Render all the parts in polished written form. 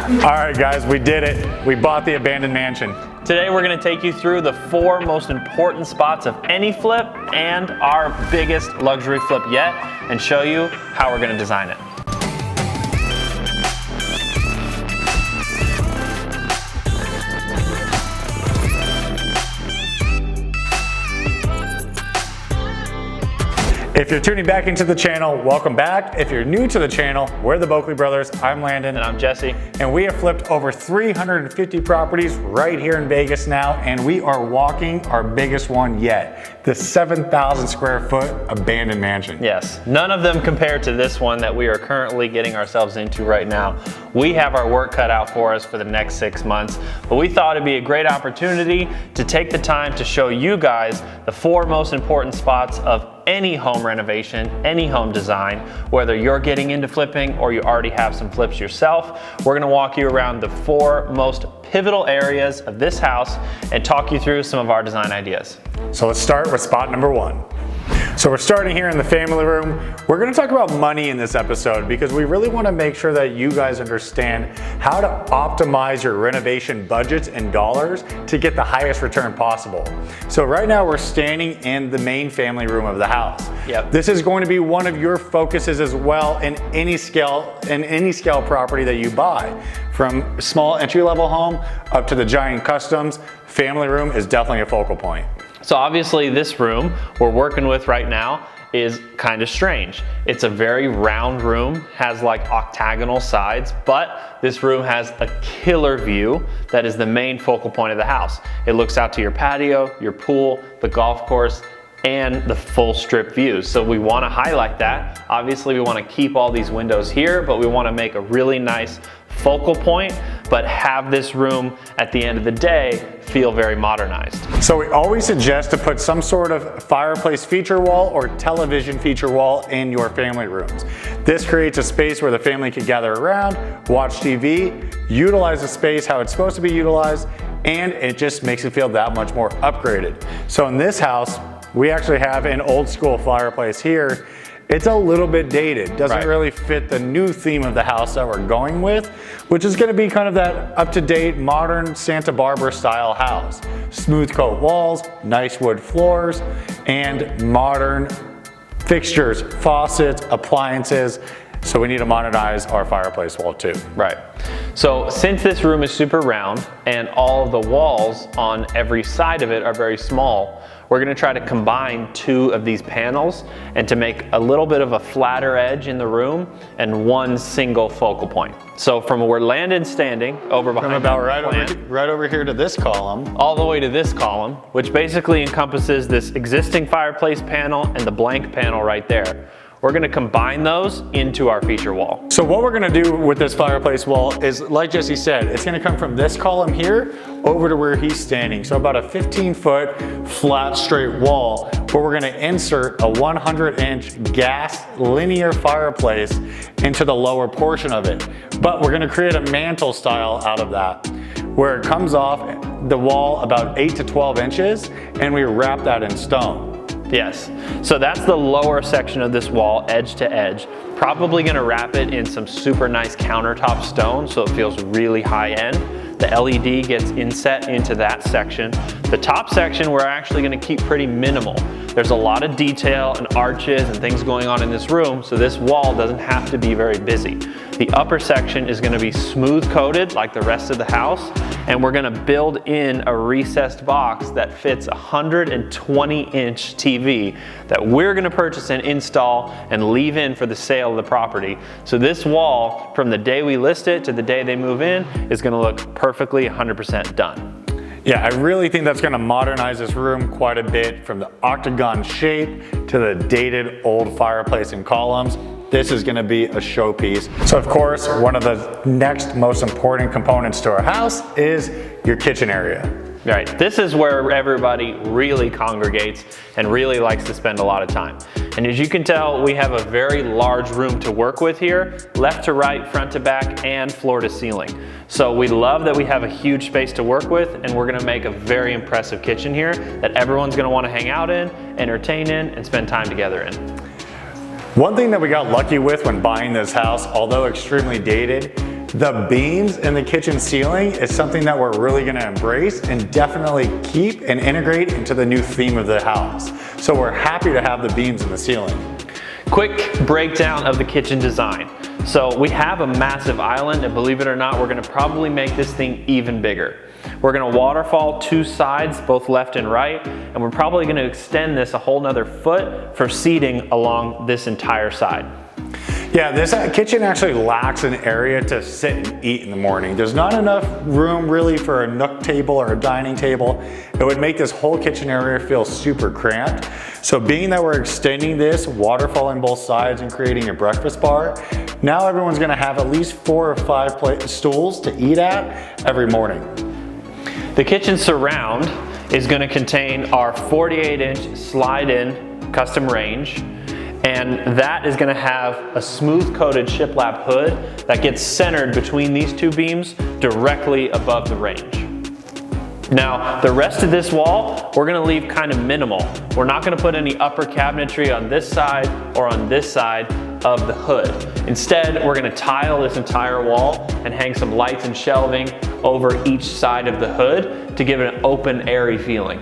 All right guys, we did it. We bought the abandoned mansion. Today we're going to take you through the 4 most important spots of any flip and our biggest luxury flip yet, and show you how we're going to design it. If you're tuning back into the channel, welcome back. If you're new to the channel, we're the Boeckle Brothers. I'm Landon. And I'm Jesse. And we have flipped over 350 properties right here in Vegas now, and we are walking our biggest one yet, the 7,000 square foot abandoned mansion. Yes, none of them compare to this one that we are currently getting ourselves into right now. We have our work cut out for us for the next 6 months, but we thought it'd be a great opportunity to take the time to show you guys the 4 most important spots of any home renovation, any home design, whether you're getting into flipping or you already have some flips yourself. We're gonna walk you around the 4 most pivotal areas of this house and talk you through some of our design ideas. So let's start with spot number 1. So we're starting here in the family room. We're gonna talk about money in this episode because we really wanna make sure that you guys understand how to optimize your renovation budgets and dollars to get the highest return possible. So right now we're standing in the main family room of the house. Yep. This is going to be one of your focuses as well in any scale property that you buy. From small entry-level home up to the giant customs, family room is definitely a focal point. So obviously this room we're working with right now is kind of strange. It's a very round room, has like octagonal sides, but this room has a killer view that is the main focal point of the house. It looks out to your patio, your pool, the golf course, and the full strip views. So we want to highlight that. Obviously we want to keep all these windows here, but we want to make a really nice focal point, but have this room at the end of the day feel very modernized. So we always suggest to put some sort of fireplace feature wall or television feature wall in your family rooms. This creates a space where the family can gather around, watch TV, utilize the space how it's supposed to be utilized, and it just makes it feel that much more upgraded. So in this house, we actually have an old school fireplace here. It's a little bit dated, doesn't really fit the new theme of the house that we're going with, which is gonna be kind of that up-to-date, modern Santa Barbara style house. Smooth coat walls, nice wood floors, and modern fixtures, faucets, appliances. So we need to modernize our fireplace wall too. Right. So since this room is super round and all of the walls on every side of it are very small, we're going to try to combine 2 of these panels and to make a little bit of a flatter edge in the room and one single focal point. So from where Landon's standing over behind from about right over here to this column, all the way to this column, which basically encompasses this existing fireplace panel and the blank panel right there. We're gonna combine those into our feature wall. So what we're gonna do with this fireplace wall is, like Jesse said, it's gonna come from this column here over to where he's standing. So about a 15-foot flat straight wall where we're gonna insert a 100-inch gas linear fireplace into the lower portion of it. But we're gonna create a mantle style out of that, where it comes off the wall about 8 to 12 inches and we wrap that in stone. Yes, so that's the lower section of this wall, edge to edge. Probably gonna wrap it in some super nice countertop stone so it feels really high end. The LED gets inset into that section. The top section we're actually gonna keep pretty minimal. There's a lot of detail and arches and things going on in this room, so this wall doesn't have to be very busy. The upper section is gonna be smooth coated like the rest of the house, and we're gonna build in a recessed box that fits a 120-inch TV that we're gonna purchase and install and leave in for the sale of the property. So this wall, from the day we list it to the day they move in, is gonna look perfectly 100% done. Yeah, I really think that's gonna modernize this room quite a bit, from the octagon shape to the dated old fireplace and columns. This is gonna be a showpiece. So of course, one of the next most important components to our house is your kitchen area. Right, this is where everybody really congregates and really likes to spend a lot of time. And as you can tell, we have a very large room to work with here, left to right, front to back, and floor to ceiling. So we love that we have a huge space to work with, and we're gonna make a very impressive kitchen here that everyone's gonna wanna hang out in, entertain in, and spend time together in. One thing that we got lucky with when buying this house, although extremely dated, the beams in the kitchen ceiling is something that we're really gonna embrace and definitely keep and integrate into the new theme of the house. So we're happy to have the beams in the ceiling. Quick breakdown of the kitchen design. So we have a massive island, and believe it or not, we're gonna probably make this thing even bigger. We're gonna waterfall 2 sides, both left and right, and we're probably gonna extend this a whole nother foot for seating along this entire side. Yeah, this kitchen actually lacks an area to sit and eat in the morning. There's not enough room really for a nook table or a dining table. It would make this whole kitchen area feel super cramped. So being that we're extending this, waterfalling both sides and creating a breakfast bar, now everyone's gonna have at least 4 or 5 stools to eat at every morning. The kitchen surround is gonna contain our 48-inch slide-in custom range, and that is gonna have a smooth coated shiplap hood that gets centered between these 2 beams directly above the range. Now, the rest of this wall, we're gonna leave kind of minimal. We're not gonna put any upper cabinetry on this side or on this side of the hood. Instead, we're gonna tile this entire wall and hang some lights and shelving over each side of the hood to give it an open, airy feeling.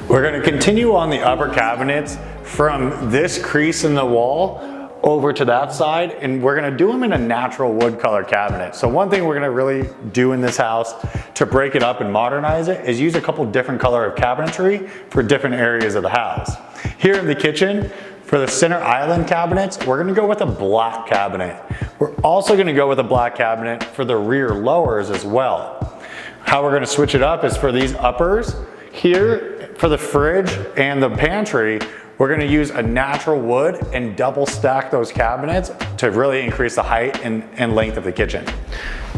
We're gonna continue on the upper cabinets from this crease in the wall over to that side, and we're gonna do them in a natural wood color cabinet. So one thing we're gonna really do in this house to break it up and modernize it is use a couple different color of cabinetry for different areas of the house. Here in the kitchen, for the center island cabinets, we're gonna go with a black cabinet. We're also gonna go with a black cabinet for the rear lowers as well. How we're gonna switch it up is for these uppers, here for the fridge and the pantry, we're gonna use a natural wood and double stack those cabinets to really increase the height and length of the kitchen.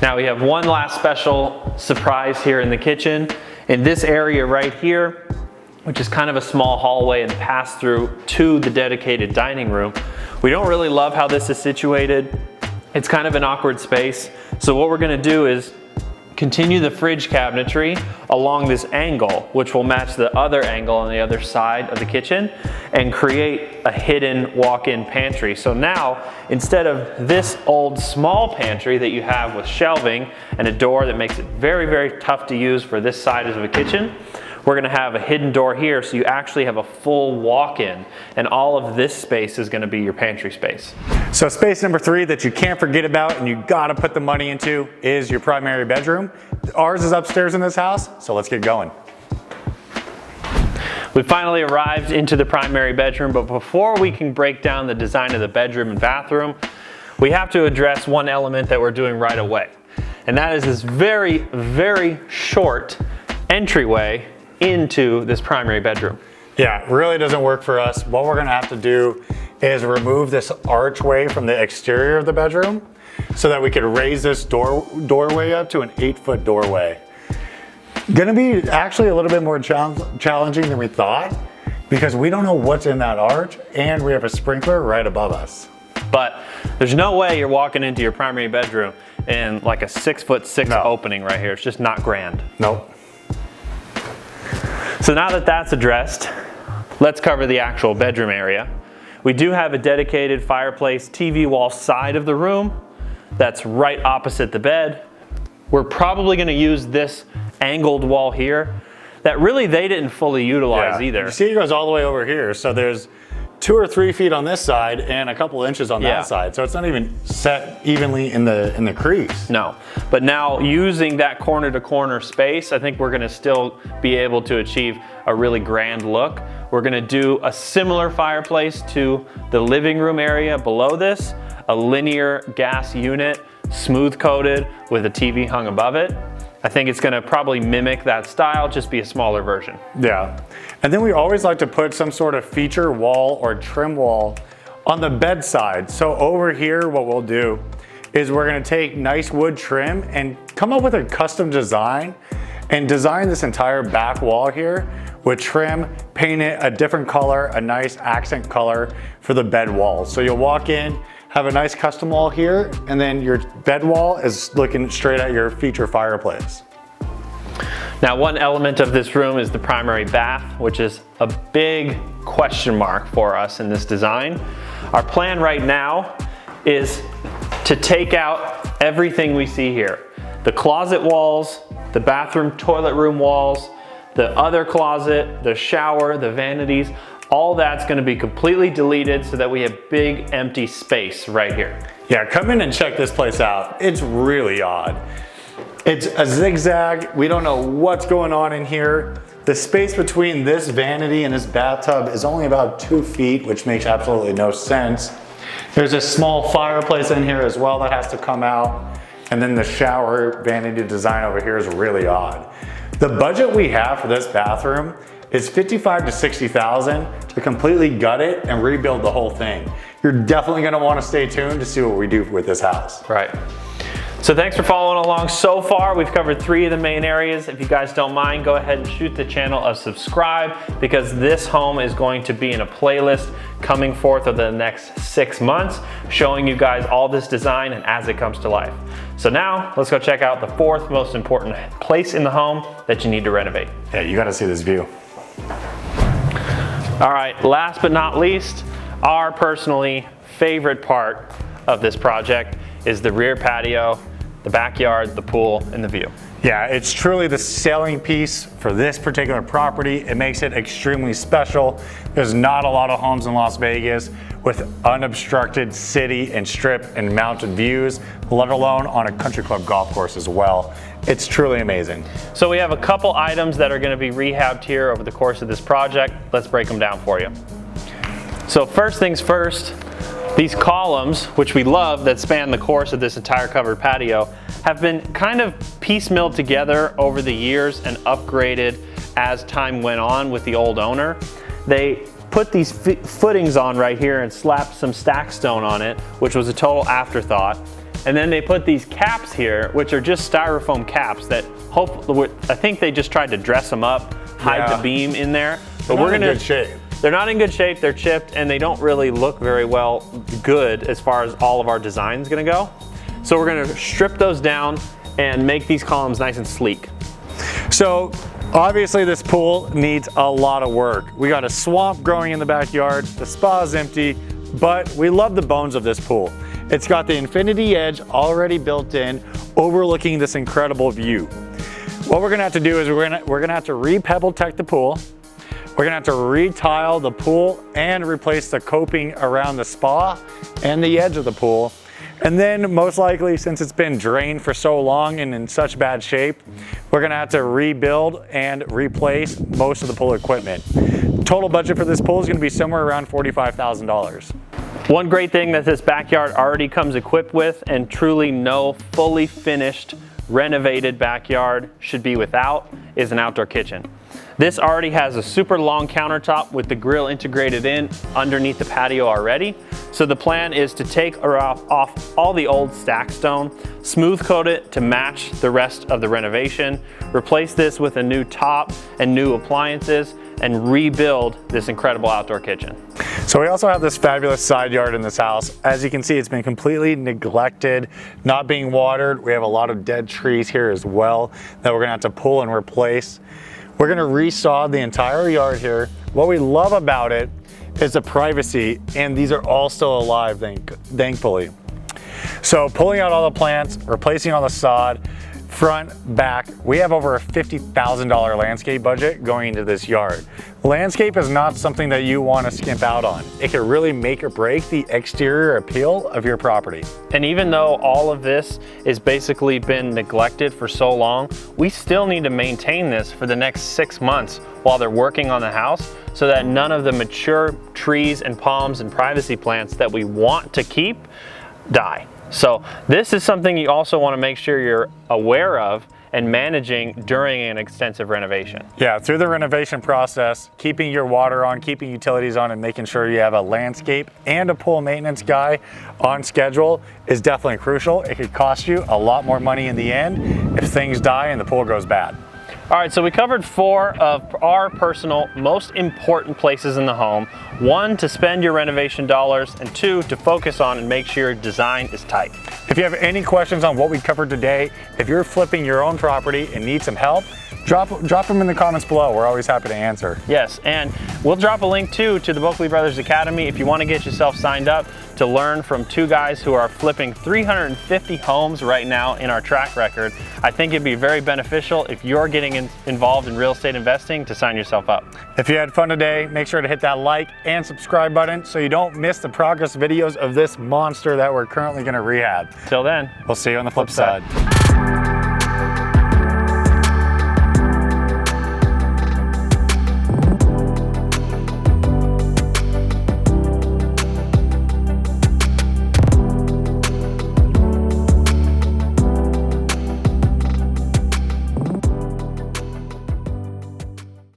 Now we have one last special surprise here in the kitchen. In this area right here, which is kind of a small hallway and pass through to the dedicated dining room. We don't really love how this is situated. It's kind of an awkward space. So what we're gonna do is continue the fridge cabinetry along this angle, which will match the other angle on the other side of the kitchen and create a hidden walk-in pantry. So now, instead of this old small pantry that you have with shelving and a door that makes it very, very tough to use for this side of a kitchen, we're gonna have a hidden door here so you actually have a full walk-in, and all of this space is gonna be your pantry space. So space number 3 that you can't forget about and you gotta put the money into is your primary bedroom. Ours is upstairs in this house, so let's get going. We finally arrived into the primary bedroom, but before we can break down the design of the bedroom and bathroom, we have to address one element that we're doing right away. And that is this very, very short entryway into this primary bedroom. Yeah, it really doesn't work for us. What we're gonna have to do is remove this archway from the exterior of the bedroom so that we could raise this doorway up to an 8-foot doorway. Gonna be actually a little bit more challenging than we thought because we don't know what's in that arch and we have a sprinkler right above us. But there's no way you're walking into your primary bedroom in like a 6'6" opening right here. It's just not grand. Nope. So now that that's addressed, let's cover the actual bedroom area. We do have a dedicated fireplace TV wall side of the room that's right opposite the bed. We're probably gonna use this angled wall here that really they didn't fully utilize either. You see it goes all the way over here. So there's 2 or 3 feet on this side and a couple inches on that side. So it's not even set evenly in the crease. No, but now using that corner to corner space, I think we're gonna still be able to achieve a really grand look. We're gonna do a similar fireplace to the living room area below this, a linear gas unit, smooth coated with a TV hung above it. I think it's gonna probably mimic that style, just be a smaller version. Yeah, and then we always like to put some sort of feature wall or trim wall on the bedside. So over here, what we'll do is we're gonna take nice wood trim and come up with a custom design and design this entire back wall here with trim, paint it a different color, a nice accent color for the bed walls. So you'll walk in, have a nice custom wall here, and then your bed wall is looking straight at your feature fireplace. Now, one element of this room is the primary bath, which is a big question mark for us in this design. Our plan right now is to take out everything we see here. The closet walls, the bathroom, toilet room walls, the other closet, the shower, the vanities, all that's gonna be completely deleted so that we have big empty space right here. Yeah, come in and check this place out. It's really odd. It's a zigzag. We don't know what's going on in here. The space between this vanity and this bathtub is only about 2 feet, which makes absolutely no sense. There's a small fireplace in here as well that has to come out. And then the shower vanity design over here is really odd. The budget we have for this bathroom is $55,000 to $60,000 to completely gut it and rebuild the whole thing. You're definitely gonna wanna stay tuned to see what we do with this house. Right. So thanks for following along. So far, we've covered 3 of the main areas. If you guys don't mind, go ahead and shoot the channel a subscribe, because this home is going to be in a playlist coming forth over the next 6 months, showing you guys all this design and as it comes to life. So now, let's go check out the 4th most important place in the home that you need to renovate. Yeah, you gotta see this view. All right, last but not least, our personally favorite part of this project is the rear patio, the backyard, the pool, and the view. Yeah, it's truly the selling piece for this particular property. It makes it extremely special. There's not a lot of homes in Las Vegas with unobstructed city and strip and mountain views, let alone on a country club golf course as well. It's truly amazing. So we have a couple items that are going to be rehabbed here over the course of this project. Let's break them down for you. So first things first, these columns, which we love, that span the course of this entire covered patio, have been kind of piecemealed together over the years and upgraded as time went on with the old owner. They put these footings on right here and slapped some stack stone on it, which was a total afterthought. And then they put these caps here, which are just styrofoam caps that I think they just tried to dress them up, hide the beam in there. But we're in good shape. They're not in good shape, they're chipped, and they don't really look very good as far as all of our design's gonna go. So we're gonna strip those down and make these columns nice and sleek. So obviously this pool needs a lot of work. We got a swamp growing in the backyard, the spa is empty, but we love the bones of this pool. It's got the infinity edge already built in, overlooking this incredible view. What we're gonna have to do is we're gonna have to re-pebble tech the pool. We're gonna have to re-tile the pool and replace the coping around the spa and the edge of the pool. And then most likely, since it's been drained for so long and in such bad shape, we're gonna have to rebuild and replace most of the pool equipment. Total budget for this pool is gonna be somewhere around $45,000. One great thing that this backyard already comes equipped with, and truly no fully finished, renovated backyard should be without, is an outdoor kitchen. This already has a super long countertop with the grill integrated in underneath the patio already. So the plan is to take off all the old stack stone, smooth coat it to match the rest of the renovation, replace this with a new top and new appliances, and rebuild this incredible outdoor kitchen. So we also have this fabulous side yard in this house. As you can see, it's been completely neglected, not being watered. We have a lot of dead trees here as well that we're gonna have to pull and replace. We're gonna resod the entire yard here. What we love about it is the privacy, and these are all still alive, thankfully. So pulling out all the plants, replacing all the sod, front, back, we have over a $50,000 landscape budget going into this yard. Landscape is not something that you want to skimp out on. It can really make or break the exterior appeal of your property. And even though all of this has basically been neglected for so long, we still need to maintain this for the next 6 months while they're working on the house, so that none of the mature trees and palms and privacy plants that we want to keep die. So this is something you also want to make sure you're aware of and managing during an extensive renovation. Yeah, through the renovation process, keeping your water on, keeping utilities on, and making sure you have a landscape and a pool maintenance guy on schedule is definitely crucial. It could cost you a lot more money in the end if things die and the pool goes bad. All right, so we covered 4 of our personal most important places in the home. 1, to spend your renovation dollars, and 2, to focus on and make sure your design is tight. If you have any questions on what we covered today, if you're flipping your own property and need some help, Drop them in the comments below. We're always happy to answer. Yes, and we'll drop a link too to the Boeckle Brothers Academy if you want to get yourself signed up to learn from two guys who are flipping 350 homes right now in our track record. I think it'd be very beneficial if you're getting involved in real estate investing to sign yourself up. If you had fun today, make sure to hit that like and subscribe button so you don't miss the progress videos of this monster that we're currently going to rehab. Till then, we'll see you on the flip side.